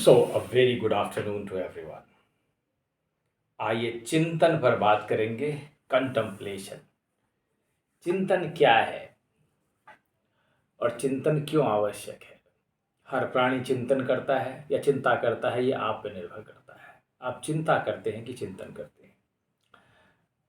So a very good afternoon to everyone. आइए चिंतन पर बात करेंगे। कंtemplation। चिंतन क्या है और चिंतन क्यों आवश्यक है? हर प्राणी चिंतन करता है या चिंता करता है, ये आप पे निर्भर करता है। आप चिंता करते हैं कि चिंतन करते हैं।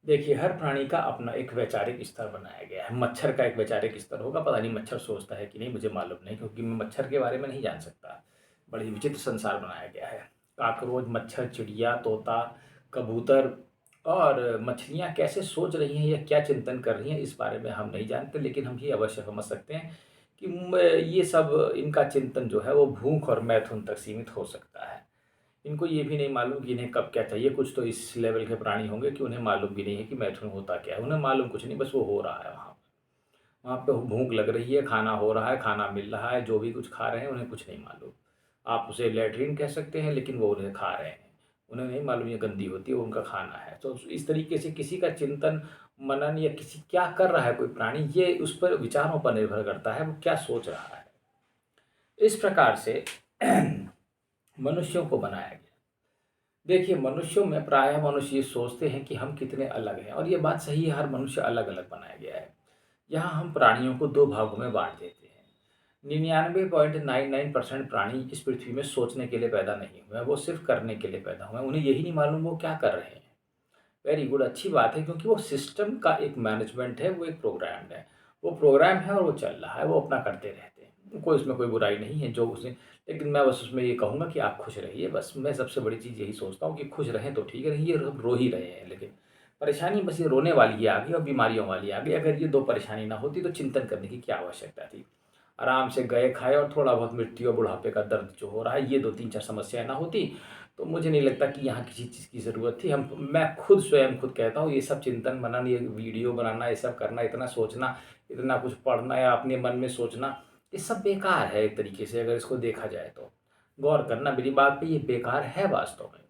देखिए, हर प्राणी का अपना एक वैचारिक स्तर बनाया गया है। मच्छर का एक वैचारिक स्तर होगा, पता नहीं मच्छर सोचता है कि नहीं, मुझे मालूम नहीं, क्योंकि मैं मच्छर के बारे में नहीं जान सकता। बड़ी विचित्र संसार बनाया गया है। काकरोच, मच्छर, चिड़िया, तोता, कबूतर और मछलियाँ कैसे सोच रही हैं या क्या चिंतन कर रही हैं, इस बारे में हम नहीं जानते, लेकिन हम ये अवश्य समझ सकते हैं कि ये सब इनका चिंतन जो है वो भूख और मैथुन तक सीमित हो सकता है। इनको ये भी नहीं मालूम कि इन्हें कब क्या चाहिए। कुछ तो इस लेवल के प्राणी होंगे कि उन्हें मालूम भी नहीं है कि मैथुन होता क्या है। उन्हें मालूम कुछ नहीं, बस वो हो रहा है वहाँ पे भूख लग रही है, खाना हो रहा है, खाना मिल रहा है, जो भी कुछ खा रहे हैं उन्हें कुछ नहीं मालूम। आप उसे लैट्रिन कह सकते हैं, लेकिन वो उन्हें खा रहे हैं। उन्हें नहीं मालूम ये गंदी होती है, वो उनका खाना है। तो इस तरीके से किसी का चिंतन मनन या किसी क्या कर रहा है कोई प्राणी, ये उस पर विचारों पर निर्भर करता है, वो क्या सोच रहा है। इस प्रकार से मनुष्यों को बनाया गया। देखिए, मनुष्यों में प्रायः मनुष्य ये सोचते हैं कि हम कितने अलग हैं, और ये बात सही है, हर मनुष्य अलग अलग बनाया गया है। यहाँ हम प्राणियों को दो भागों में बांट देते हैं। 99.99% प्राणी इस पृथ्वी में सोचने के लिए पैदा नहीं हुए हैं, वो सिर्फ करने के लिए पैदा हुए हैं। उन्हें यही नहीं मालूम वो क्या कर रहे हैं। वेरी गुड, अच्छी बात है, क्योंकि वो सिस्टम का एक मैनेजमेंट है, वो एक प्रोग्राम है। वो प्रोग्राम है और वो चल रहा है, वो अपना करते रहते हैं। कोई उसमें कोई बुराई नहीं है जो उसे, लेकिन मैं बस उसमें ये कहूँगा कि आप खुश रहिए। बस मैं सबसे बड़ी चीज़ यही सोचता हूँ कि खुश रहें तो ठीक है, ये रो ही रहे हैं, लेकिन परेशानी बस ये रोने वाली ये आ गई और बीमारियों वाली आ गई। अगर ये दो परेशानी ना होती तो चिंतन करने की क्या आवश्यकता थी। आराम से गए खाए और थोड़ा बहुत मृत्यु और बुढ़ापे का दर्द जो हो रहा है, ये 2-3-4 समस्याएं ना होती तो मुझे नहीं लगता कि यहाँ किसी चीज़ की ज़रूरत थी। हम मैं खुद स्वयं खुद कहता हूँ, ये सब चिंतन मनन, ये वीडियो बनाना, ये सब करना, इतना सोचना, इतना कुछ पढ़ना या अपने मन में सोचना, ये सब बेकार है एक तरीके से। अगर इसको देखा जाए तो गौर करना मेरी बात पे, ये बेकार है वास्तव में।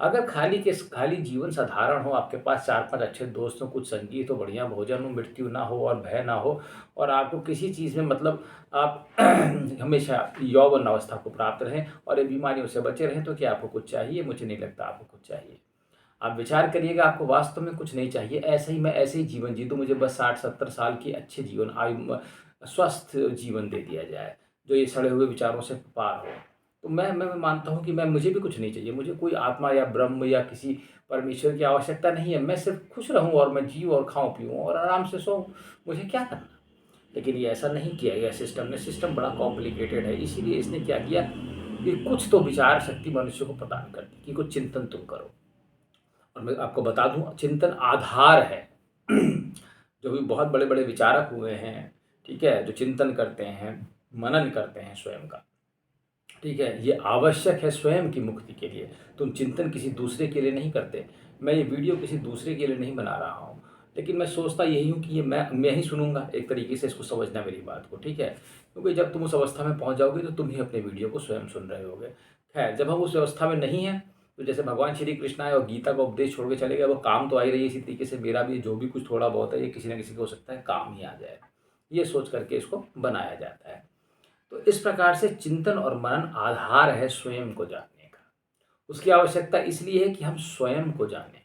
अगर खाली जीवन साधारण हो, आपके पास 4-5 अच्छे दोस्त हों, कुछ संगीत हो, बढ़िया भोजन हो, मृत्यु ना हो और भय ना हो, और आपको किसी चीज़ में मतलब आप हमेशा यौवन अवस्था को प्राप्त रहें और ये बीमारियों से बचे रहें, तो क्या आपको कुछ चाहिए? मुझे नहीं लगता आपको कुछ चाहिए। आप विचार करिएगा, आपको वास्तव में कुछ नहीं चाहिए। ऐसे ही मैं ऐसे ही जीवन जी दूँ, मुझे बस 60-70 साल की अच्छे जीवन आयु, स्वस्थ जीवन दे दिया जाए, जो ये सड़े हुए विचारों से पार हो। तो मैं मानता हूँ कि मुझे भी कुछ नहीं चाहिए। मुझे कोई आत्मा या ब्रह्म या किसी परमेश्वर की आवश्यकता नहीं है। मैं सिर्फ खुश रहूँ और मैं जीऊँ और खाऊँ-पीऊँ और आराम से सोऊँ। मुझे क्या करना? लेकिन ये ऐसा नहीं किया गया सिस्टम ने। सिस्टम बड़ा कॉम्प्लिकेटेड है, इसीलिए इसने क्या किया कि कुछ तो विचार शक्ति मनुष्य को प्रदान कर दी कि कुछ चिंतन तुम करो। और मैं आपको बता दूं, चिंतन आधार है। जो भी बहुत बड़े बड़े विचारक हुए हैं, ठीक है, जो चिंतन करते हैं, मनन करते हैं स्वयं का, ठीक है, ये आवश्यक है स्वयं की मुक्ति के लिए। तुम चिंतन किसी दूसरे के लिए नहीं करते। मैं ये वीडियो किसी दूसरे के लिए नहीं बना रहा हूँ, लेकिन मैं सोचता यही हूँ कि ये मैं ही सुनूंगा। एक तरीके से इसको समझना मेरी बात को, ठीक है, क्योंकि जब तुम उस अवस्था में पहुँच जाओगे तो तुम ही अपने वीडियो को स्वयं सुन रहे होगे। खैर, जब हम उस अवस्था में नहीं हैं, तो जैसे भगवान श्री कृष्ण आए और गीता का उपदेश छोड़ के चले गए, वो काम तो आ ही रही है। इसी तरीके से मेरा भी जो भी कुछ थोड़ा बहुत है, ये किसी न किसी को हो सकता है काम ही आ जाए। ये सोच करके इसको बनाया जाता है। तो इस प्रकार से चिंतन और मनन आधार है स्वयं को जानने का। उसकी आवश्यकता इसलिए है कि हम स्वयं को जानें,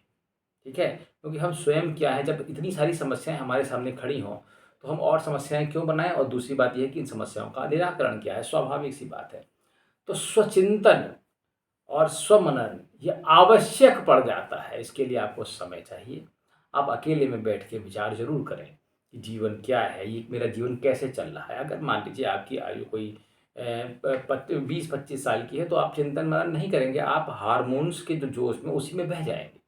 ठीक है, क्योंकि हम स्वयं क्या है। जब इतनी सारी समस्याएं हमारे सामने खड़ी हों, तो हम और समस्याएं क्यों बनाएं, और दूसरी बात यह है कि इन समस्याओं का निराकरण क्या है। स्वाभाविक सी बात है। तो स्वचिंतन और स्वमनन ये आवश्यक पड़ जाता है। इसके लिए आपको समय चाहिए। आप अकेले में बैठ के विचार ज़रूर करें कि जीवन क्या है, ये मेरा जीवन कैसे चल रहा है। अगर मान लीजिए आपकी आयु कोई 20-25 साल की है, तो आप चिंतन मनन नहीं करेंगे, आप हार्मोन्स के जो जोश में उसी में बह जाएंगे।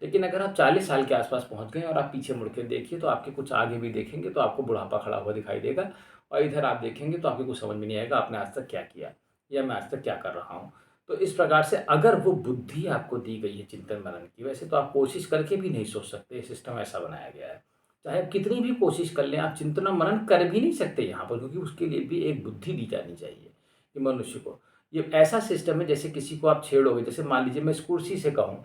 लेकिन अगर आप 40 साल के आसपास पहुंच गए और आप पीछे मुड़ के देखिए, तो आपके कुछ आगे भी देखेंगे तो आपको बुढ़ापा खड़ा हुआ दिखाई देगा, और इधर आप देखेंगे तो आपको कुछ समझ में नहीं आएगा आपने आज तक क्या किया या मैं आज तक क्या कर रहा हूँ। तो इस प्रकार से अगर वो बुद्धि आपको दी गई है चिंतन मनन की, वैसे तो आप कोशिश करके भी नहीं सोच सकते। सिस्टम ऐसा बनाया गया है, चाहे आप कितनी भी कोशिश कर लें, आप चिंतन और मनन कर भी नहीं सकते यहाँ पर, क्योंकि उसके लिए भी एक बुद्धि दी जानी चाहिए कि मनुष्य को। ये ऐसा सिस्टम है जैसे किसी को आप छेड़ोगे। जैसे मान लीजिए मैं इस कुर्सी से कहूँ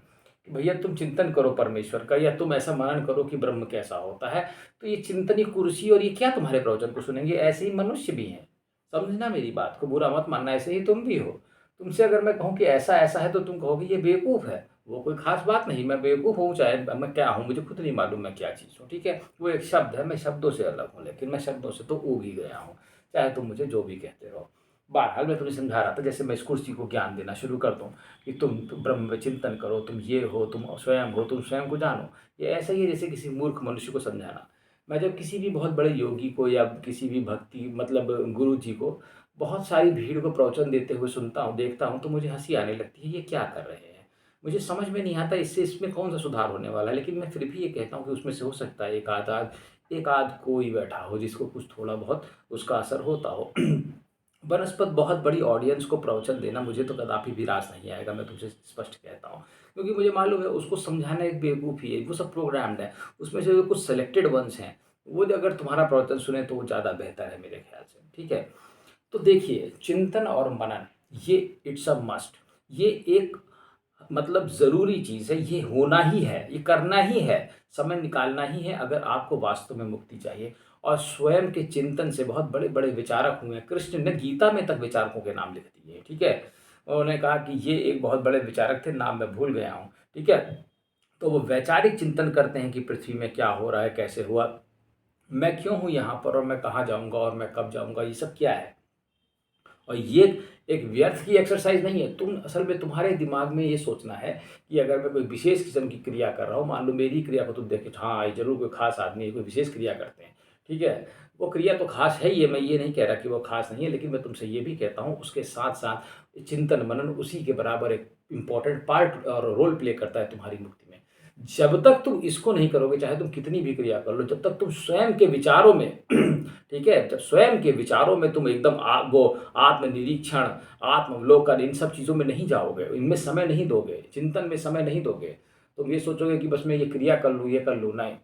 कि भैया तुम चिंतन करो परमेश्वर का, या तुम ऐसा मनन करो कि ब्रह्म कैसा होता है, तो ये चिंतन, ये कुर्सी और ये क्या तुम्हारे प्रवचन को सुनेंगे? ऐसे ही मनुष्य भी हैं। समझना मेरी बात को, बुरा मत मानना, ऐसे ही तुम भी हो। तुमसे अगर मैं कहूँ कि ऐसा-ऐसा है तो तुम कहोगे ये बेवकूफ़ है। वो कोई ख़ास बात नहीं, मैं बेवकूफ़ हूँ चाहे मैं क्या हूँ मुझे खुद नहीं मालूम मैं क्या चीज़ हूँ, ठीक है? वो एक शब्द है, मैं शब्दों से अलग हूँ, लेकिन मैं शब्दों से तो ऊब ही गया हूँ, चाहे तुम मुझे जो भी कहते रहो। बहरहाल मैं तुम्हें समझा रहा था जैसे मैं इस कुर्सी को ज्ञान देना शुरू कर दूँ कि तुम ब्रह्म में चिंतन करो, तुम ये हो, तुम स्वयं हो, तुम स्वयं को जानो। ये ऐसा ही है जैसे किसी मूर्ख मनुष्य को समझाना। मैं जब किसी भी बहुत बड़े योगी को या किसी भी भक्ति मतलब गुरु जी को बहुत सारी भीड़ को प्रवचन देते हुए सुनता हूँ, देखता हूँ तो मुझे हँसी आने लगती है, ये क्या कर रहे हैं? मुझे समझ में नहीं आता इससे इसमें कौन-सा सुधार होने वाला है, लेकिन मैं फिर भी ये कहता हूँ कि उसमें से हो सकता है एक आध कोई बैठा हो जिसको कुछ थोड़ा बहुत उसका असर होता हो। बनस्पत बहुत बड़ी ऑडियंस को प्रवचन देना मुझे तो कदापि भी रास नहीं आएगा, मैं तुमसे स्पष्ट कहता हूँ। क्योंकि मुझे मालूम है उसको समझाना एक बेवकूफ़ी है, वो सब प्रोग्राम्ड है। उसमें से जो कुछ सेलेक्टेड वन्स हैं, वो अगर तुम्हारा प्रवचन सुने तो वो ज़्यादा बेहतर है मेरे ख़्याल से, ठीक है? तो देखिए, चिंतन और मनन ये इट्स अ मस्ट। ये एक मतलब ज़रूरी चीज़ है, ये होना ही है, ये करना ही है, समय निकालना ही है अगर आपको वास्तव में मुक्ति चाहिए। और स्वयं के चिंतन से बहुत बड़े-बड़े विचारक हुए हैं, कृष्ण ने गीता में तक विचारकों के नाम लिख दिए, ठीक है? उन्होंने कहा कि ये एक बहुत बड़े विचारक थे, नाम मैं भूल गया हूँ, ठीक है? तो वो वैचारिक चिंतन करते हैं कि पृथ्वी में क्या हो रहा है, कैसे हुआ, मैं क्यों हूँ यहाँ पर और मैं कहाँ जाऊँगा और मैं कब जाऊँगा, ये सब क्या है? और ये एक व्यर्थ की एक्सरसाइज़ नहीं है। तुम असल में तुम्हारे दिमाग में ये सोचना है कि अगर मैं कोई विशेष किस्म की क्रिया कर रहा हूँ, मान लो मेरी क्रिया को तुम देखे हाँ, ये ज़रूर कोई ख़ास आदमी है, कोई विशेष क्रिया करते हैं, ठीक है? वो क्रिया तो ख़ास है ही है, मैं ये नहीं कह रहा कि वो ख़ास नहीं है, लेकिन मैं तुमसे ये भी कहता हूँ उसके साथ-साथ चिंतन मनन उसी के बराबर एक इम्पोर्टेंट पार्ट और रोल प्ले करता है तुम्हारी मुक्ति में। जब तक तुम इसको नहीं करोगे, चाहे तुम कितनी भी क्रिया कर लो, जब तक तुम स्वयं के विचारों में ठीक है? जब स्वयं के विचारों में तुम एकदम वो आत्मनिरीक्षण, आत्मावलोकन इन सब चीज़ों में नहीं जाओगे, इनमें समय नहीं दोगे, चिंतन में समय नहीं दोगे, तुम ये सोचोगे कि बस मैं ये क्रिया कर लूँ, ये कर लूँ, नहीं।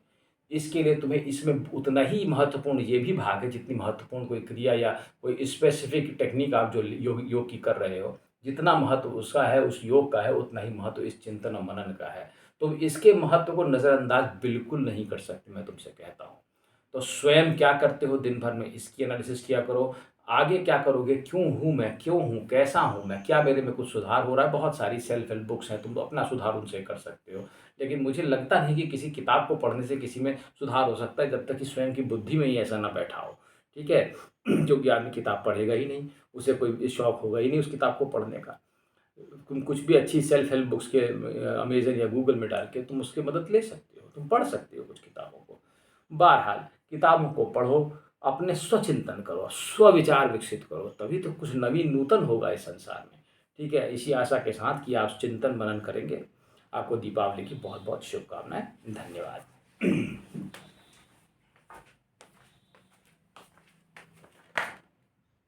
इसके लिए तुम्हें इसमें उतना ही महत्वपूर्ण ये भी भाग है जितनी महत्वपूर्ण कोई क्रिया या कोई स्पेसिफिक टेक्निक आप जो योग की कर रहे हो, जितना महत्व उसका है, उस योग का है, उतना ही महत्व इस चिंतन और मनन का है। तुम इसके महत्व को नज़रअंदाज बिल्कुल नहीं कर सकते, मैं तुमसे कहता हूँ। तो स्वयं क्या करते हो दिन भर में इसकी एनालिसिस किया करो। आगे क्या करोगे, क्यों हूँ मैं, क्यों हूँ, कैसा हूँ मैं, क्या मेरे में कुछ सुधार हो रहा है, बहुत सारी सेल्फ हेल्प बुक्स हैं, तुम तो अपना सुधार उनसे कर सकते हो। लेकिन मुझे लगता नहीं कि किसी किताब को पढ़ने से किसी में सुधार हो सकता है जब तक कि स्वयं की बुद्धि में ही ऐसा ना बैठा हो, ठीक है? क्योंकि आदमी किताब पढ़ेगा ही नहीं, उसे कोई शौक होगा ही नहीं उस किताब को पढ़ने का। तुम कुछ भी अच्छी सेल्फ हेल्प बुक्स के अमेज़न या गूगल में डाल के तुम उसकी मदद ले सकते हो, तुम पढ़ सकते हो कुछ किताबों को। बहरहाल किताबों को पढ़ो, अपने स्वचिंतन करो, स्वविचार विकसित करो, तभी तो कुछ नवीन नूतन होगा इस संसार में। ठीक है? इसी आशा के साथ कि आप चिंतन मनन करेंगे। आपको दीपावली की बहुत-बहुत शुभकामनाएँ। धन्यवाद।